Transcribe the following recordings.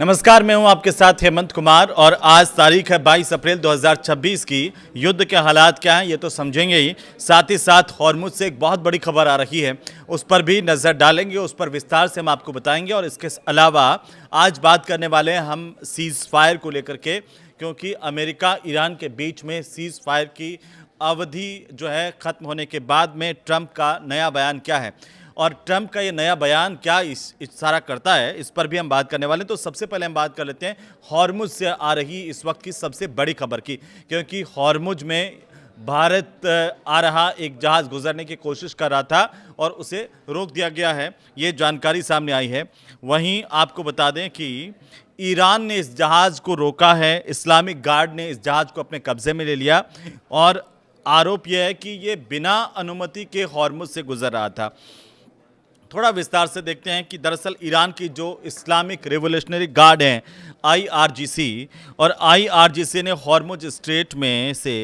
नमस्कार, मैं हूं आपके साथ हेमंत कुमार और आज तारीख है 22 अप्रैल 2026 की। युद्ध के हालात क्या हैं ये तो समझेंगे ही, साथ ही साथ हॉर्मुज से एक बहुत बड़ी खबर आ रही है, उस पर भी नज़र डालेंगे, उस पर विस्तार से हम आपको बताएंगे। और इसके अलावा आज बात करने वाले हैं हम सीज़ फायर को लेकर के, क्योंकि अमेरिका ईरान के बीच में सीज़ फायर की अवधि जो है ख़त्म होने के बाद में ट्रंप का नया बयान क्या है और ट्रंप का ये नया बयान क्या इशारा करता है, इस पर भी हम बात करने वाले हैं। तो सबसे पहले हम बात कर लेते हैं हॉर्मुज से आ रही इस वक्त की सबसे बड़ी खबर की, क्योंकि हॉर्मुज में भारत आ रहा एक जहाज़ गुजरने की कोशिश कर रहा था और उसे रोक दिया गया है, ये जानकारी सामने आई है। वहीं आपको बता दें कि ईरान ने इस जहाज़ को रोका है, इस्लामिक गार्ड ने इस जहाज़ को अपने कब्जे में ले लिया और आरोप यह है कि ये बिना अनुमति के हॉर्मुज से गुजर रहा था। थोड़ा विस्तार से देखते हैं कि दरअसल ईरान की जो इस्लामिक रिवोल्यूशनरी गार्ड हैं आईआरजीसी, और आईआरजीसी ने हॉर्मुज स्ट्रेट में से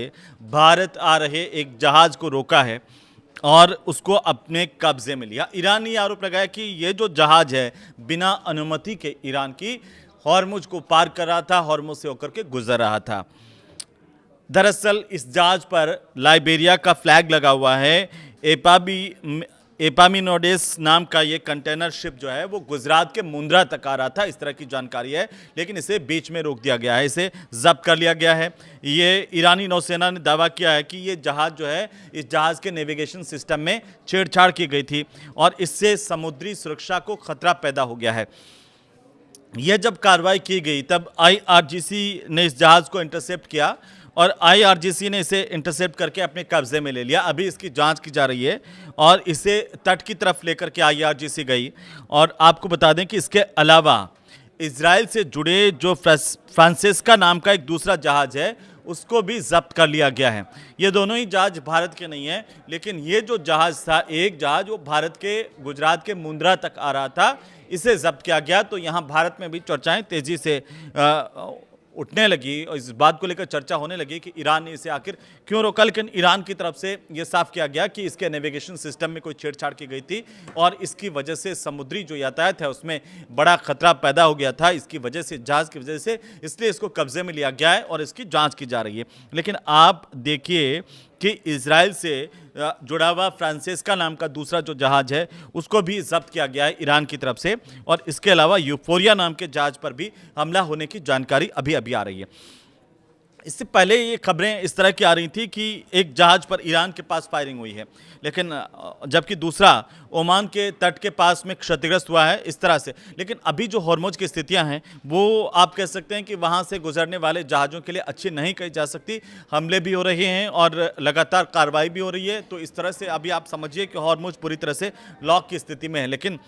भारत आ रहे एक जहाज़ को रोका है और उसको अपने कब्जे में लिया। ईरान ने आरोप लगाया कि ये जो जहाज़ है बिना अनुमति के ईरान की हॉर्मुज को पार कर रहा था, हॉर्मुज से होकर के गुजर रहा था। दरअसल इस जहाज पर लाइबेरिया का फ्लैग लगा हुआ है। एपामिनोडेस नाम का ये कंटेनर शिप जो है वो गुजरात के मुंद्रा तक आ रहा था, इस तरह की जानकारी है, लेकिन इसे बीच में रोक दिया गया है, इसे जब्त कर लिया गया है। ये ईरानी नौसेना ने दावा किया है कि ये जहाज़ जो है इस जहाज़ के नेविगेशन सिस्टम में छेड़छाड़ की गई थी और इससे समुद्री सुरक्षा को खतरा पैदा हो गया है। यह जब कार्रवाई की गई तब आईआरजीसी ने इस जहाज़ को इंटरसेप्ट किया और आईआरजीसी ने इसे इंटरसेप्ट करके अपने कब्जे में ले लिया। अभी इसकी जांच की जा रही है और इसे तट की तरफ लेकर के आईआरजीसी गई। और आपको बता दें कि इसके अलावा इजराइल से जुड़े जो फ्रांसिस्का नाम का एक दूसरा जहाज़ है उसको भी जब्त कर लिया गया है। ये दोनों ही जहाज़ भारत के नहीं हैं, लेकिन ये जो जहाज़ था, एक जहाज़ वो भारत के गुजरात के मुंद्रा तक आ रहा था, इसे जब्त किया गया। तो यहाँ भारत में भी चर्चाएं तेज़ी से उठने लगी और इस बात को लेकर चर्चा होने लगी कि ईरान ने इसे आखिर क्यों रोका। लेकिन ईरान की तरफ से ये साफ किया गया कि इसके नेविगेशन सिस्टम में कोई छेड़छाड़ की गई थी और इसकी वजह से समुद्री जो यातायात है उसमें बड़ा खतरा पैदा हो गया था, इसकी वजह से, जहाज़ की वजह से, इसलिए इसको कब्जे में लिया गया है और इसकी जांच की जा रही है। लेकिन आप देखिए कि इजराइल से जुड़ा हुआ फ्रांसिस्का नाम का दूसरा जो जहाज़ है उसको भी जब्त किया गया है ईरान की तरफ से, और इसके अलावा यूफोरिया नाम के जहाज़ पर भी हमला होने की जानकारी अभी अभी आ रही है। इससे पहले ये खबरें इस तरह की आ रही थी कि एक जहाज़ पर ईरान के पास फायरिंग हुई है, लेकिन जबकि दूसरा ओमान के तट के पास में क्षतिग्रस्त हुआ है, इस तरह से। लेकिन अभी जो हॉर्मुज की स्थितियां हैं वो आप कह सकते हैं कि वहां से गुजरने वाले जहाज़ों के लिए अच्छी नहीं कही जा सकती। हमले भी हो रहे हैं और लगातार कार्रवाई भी हो रही है, तो इस तरह से अभी आप समझिए कि हॉर्मुज पूरी तरह से लॉक की स्थिति में है। लेकिन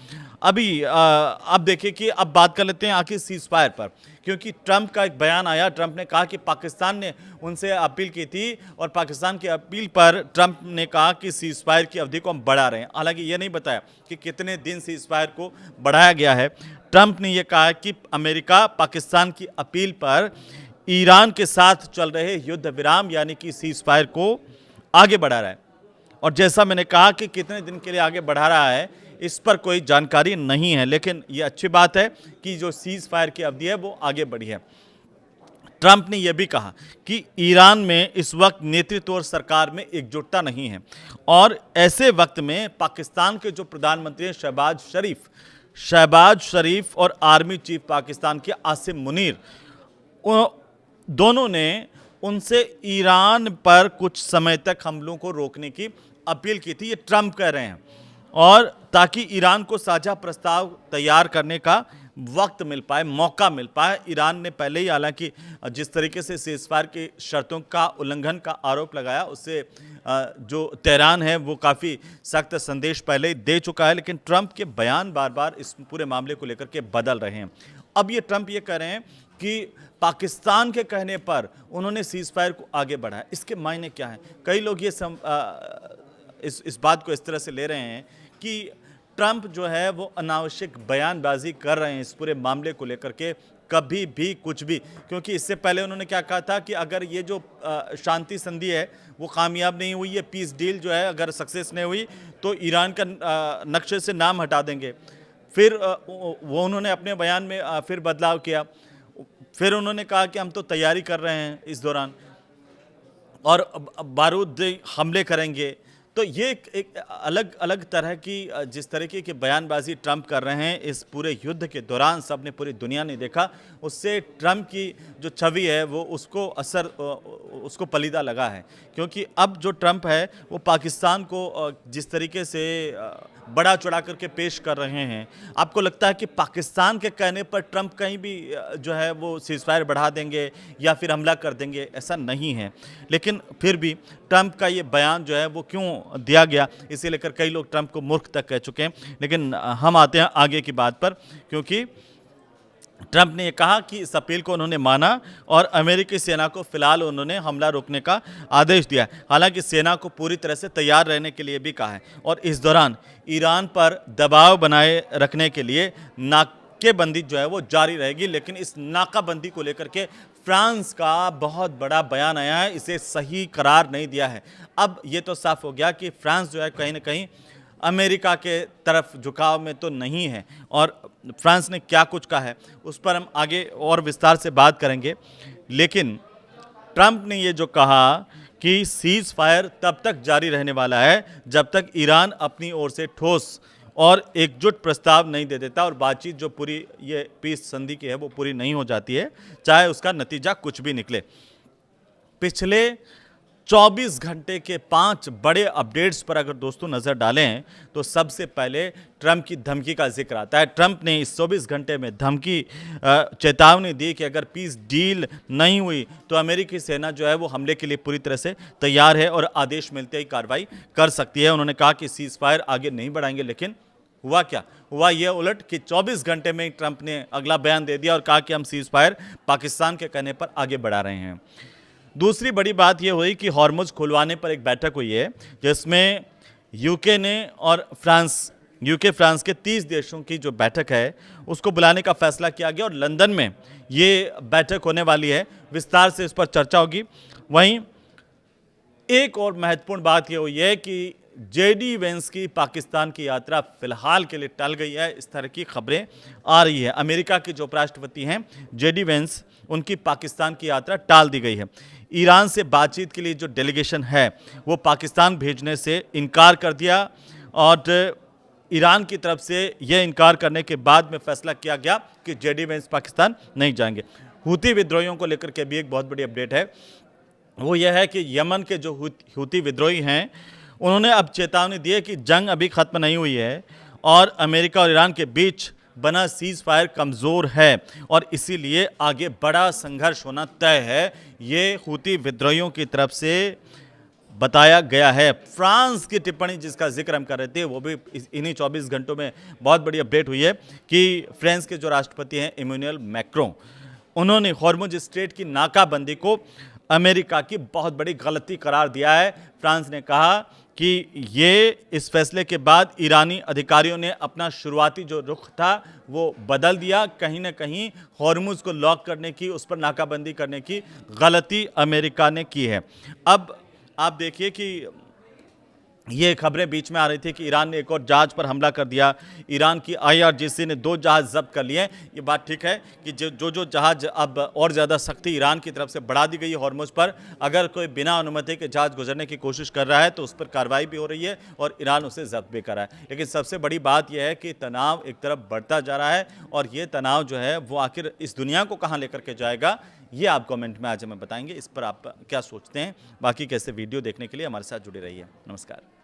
अभी आप देखिए कि अब बात कर लेते हैं आखिर सीज फायर पर, क्योंकि ट्रंप का एक बयान आया। ट्रंप ने कहा कि पाकिस्तान ने उनसे अपील की थी और पाकिस्तान की अपील पर ट्रंप ने कहा कि सीज फायर की अवधि को हम बढ़ा रहे हैं। हालांकि ये नहीं बताया कि कितने दिन सीज फायर को बढ़ाया गया है। ट्रंप ने यह कहा कि अमेरिका पाकिस्तान की अपील पर ईरान के साथ चल रहे युद्ध विराम यानी कि सीज फायर को आगे बढ़ा रहा है, और जैसा मैंने कहा कि कितने दिन के लिए आगे बढ़ा रहा है इस पर कोई जानकारी नहीं है, लेकिन ये अच्छी बात है कि जो सीज फायर की अवधि है वो आगे बढ़ी है। ट्रंप ने यह भी कहा कि ईरान में इस वक्त नेतृत्व और सरकार में एकजुटता नहीं है, और ऐसे वक्त में पाकिस्तान के जो प्रधानमंत्री हैं शहबाज शरीफ और आर्मी चीफ पाकिस्तान के आसिम मुनीर, दोनों ने उनसे ईरान पर कुछ समय तक हमलों को रोकने की अपील की थी, ये ट्रंप कह रहे हैं, और ताकि ईरान को साझा प्रस्ताव तैयार करने का वक्त मिल पाए, मौका मिल पाए। ईरान ने पहले ही हालांकि जिस तरीके से सीज़फायर की शर्तों का उल्लंघन का आरोप लगाया, उससे जो तेहरान है वो काफ़ी सख्त संदेश पहले ही दे चुका है, लेकिन ट्रंप के बयान बार बार इस पूरे मामले को लेकर के बदल रहे हैं। अब ये ट्रंप ये कह रहे हैं कि पाकिस्तान के कहने पर उन्होंने सीज़फायर को आगे बढ़ाया। इसके मायने क्या हैं? कई लोग ये इस बात को इस तरह से ले रहे हैं कि ट्रंप जो है वो अनावश्यक बयानबाजी कर रहे हैं इस पूरे मामले को लेकर के, कभी भी कुछ भी, क्योंकि इससे पहले उन्होंने क्या कहा था कि अगर ये जो शांति संधि है वो कामयाब नहीं हुई, ये पीस डील जो है अगर सक्सेस नहीं हुई तो ईरान का नक्शे से नाम हटा देंगे। फिर वो उन्होंने अपने बयान में फिर बदलाव किया। फिर उन्होंने कहा कि हम तो तैयारी कर रहे हैं इस दौरान और बारूदी हमले करेंगे। तो ये एक अलग अलग तरह की जिस तरीके की बयानबाजी ट्रंप कर रहे हैं इस पूरे युद्ध के दौरान, सबने पूरी दुनिया ने देखा। उससे ट्रंप की जो छवि है वो उसको पलीदा लगा है, क्योंकि अब जो ट्रंप है वो पाकिस्तान को जिस तरीके से बड़ा चढ़ा करके पेश कर रहे हैं, आपको लगता है कि पाकिस्तान के कहने पर ट्रंप कहीं भी जो है वो सीज़फायर बढ़ा देंगे या फिर हमला कर देंगे? ऐसा नहीं है। लेकिन फिर भी ट्रंप का ये बयान जो है वो क्यों दिया गया, इसे लेकर कई लोग ट्रंप को मूर्ख तक कह चुके हैं। लेकिन हम आते हैं आगे की बात पर, क्योंकि ट्रंप ने ये कहा कि इस अपील को उन्होंने माना और अमेरिकी सेना को फिलहाल उन्होंने हमला रोकने का आदेश दिया है। हालांकि सेना को पूरी तरह से तैयार रहने के लिए भी कहा है और इस दौरान ईरान पर दबाव बनाए रखने के लिए नाकेबंदी जो है वो जारी रहेगी। लेकिन इस नाकाबंदी को लेकर के फ्रांस का बहुत बड़ा बयान आया है, इसे सही करार नहीं दिया है। अब ये तो साफ हो गया कि फ्रांस जो है कहीं ना कहीं अमेरिका के तरफ झुकाव में तो नहीं है, और फ्रांस ने क्या कुछ कहा है उस पर हम आगे और विस्तार से बात करेंगे। लेकिन ट्रंप ने ये जो कहा कि सीज फायर तब तक जारी रहने वाला है जब तक ईरान अपनी ओर से ठोस और एकजुट प्रस्ताव नहीं दे देता और बातचीत जो पूरी ये पीस संधि की है वो पूरी नहीं हो जाती है, चाहे उसका नतीजा कुछ भी निकले। पिछले 24 घंटे के 5 बड़े अपडेट्स पर अगर दोस्तों नज़र डालें तो सबसे पहले ट्रंप की धमकी का जिक्र आता है। ट्रंप ने इस 24 घंटे में धमकी चेतावनी दी कि अगर पीस डील नहीं हुई तो अमेरिकी सेना जो है वो हमले के लिए पूरी तरह से तैयार है और आदेश मिलते ही कार्रवाई कर सकती है। उन्होंने कहा कि सीज फायर आगे नहीं बढ़ाएंगे, लेकिन हुआ क्या? हुआ यह उलट कि 24 घंटे में ट्रंप ने अगला बयान दे दिया और कहा कि हम सीज फायर पाकिस्तान के कहने पर आगे बढ़ा रहे हैं। दूसरी बड़ी बात यह हुई कि हॉर्मुज खुलवाने पर एक बैठक हुई है जिसमें यूके ने और फ्रांस के 30 देशों की जो बैठक है उसको बुलाने का फैसला किया गया और लंदन में ये बैठक होने वाली है। विस्तार से इस पर चर्चा होगी। वहीं एक और महत्वपूर्ण बात यह हुई है कि जेडी वेंस की पाकिस्तान की यात्रा फिलहाल के लिए टल गई है, इस तरह की खबरें आ रही है। अमेरिका के जो उपराष्ट्रपति हैं जेडी वेंस, उनकी पाकिस्तान की यात्रा टाल दी गई है। ईरान से बातचीत के लिए जो डेलीगेशन है वो पाकिस्तान भेजने से इनकार कर दिया और ईरान की तरफ से यह इनकार करने के बाद में फैसला किया गया कि जेडी वेंस पाकिस्तान नहीं जाएंगे। हूती विद्रोहियों को लेकर के भी एक बहुत बड़ी अपडेट है, वो यह है कि यमन के जो हूती विद्रोही हैं उन्होंने अब चेतावनी दी है कि जंग अभी खत्म नहीं हुई है और अमेरिका और ईरान के बीच बना सीज फायर कमज़ोर है और इसीलिए आगे बड़ा संघर्ष होना तय है। ये हूती विद्रोहियों की तरफ से बताया गया है। फ्रांस की टिप्पणी जिसका जिक्र हम कर रहे थे वो भी इन्हीं 24 घंटों में बहुत बड़ी अपडेट हुई है कि फ्रांस के जो राष्ट्रपति हैं इमैनुअल मैक्रों, उन्होंने हॉर्मुज स्ट्रेट की नाकाबंदी को अमेरिका की बहुत बड़ी गलती करार दिया है। फ्रांस ने कहा कि ये इस फैसले के बाद ईरानी अधिकारियों ने अपना शुरुआती जो रुख था वो बदल दिया। कहीं ना कहीं हॉर्मुज को लॉक करने की, उस पर नाकाबंदी करने की गलती अमेरिका ने की है। अब आप देखिए कि ये खबरें बीच में आ रही थी कि ईरान ने एक और जहाज पर हमला कर दिया। ईरान की IRGC ने 2 जहाज जब्त कर लिए हैं। ये बात ठीक है कि जो जहाज अब और ज़्यादा सख्ती ईरान की तरफ से बढ़ा दी गई है हॉर्मुज पर। अगर कोई बिना अनुमति के जहाज गुजरने की कोशिश कर रहा है तो उस पर कार्रवाई भी हो रही है और ईरान उसे जब्त भी कर रहा है। लेकिन सबसे बड़ी बात यह है कि तनाव एक तरफ बढ़ता जा रहा है और ये तनाव जो है वो आखिर इस दुनिया को कहाँ लेकर के जाएगा, ये आप कमेंट में आज हमें बताएंगे। इस पर आप क्या सोचते हैं? बाकी कैसे वीडियो देखने के लिए हमारे साथ जुड़े रहिए। नमस्कार।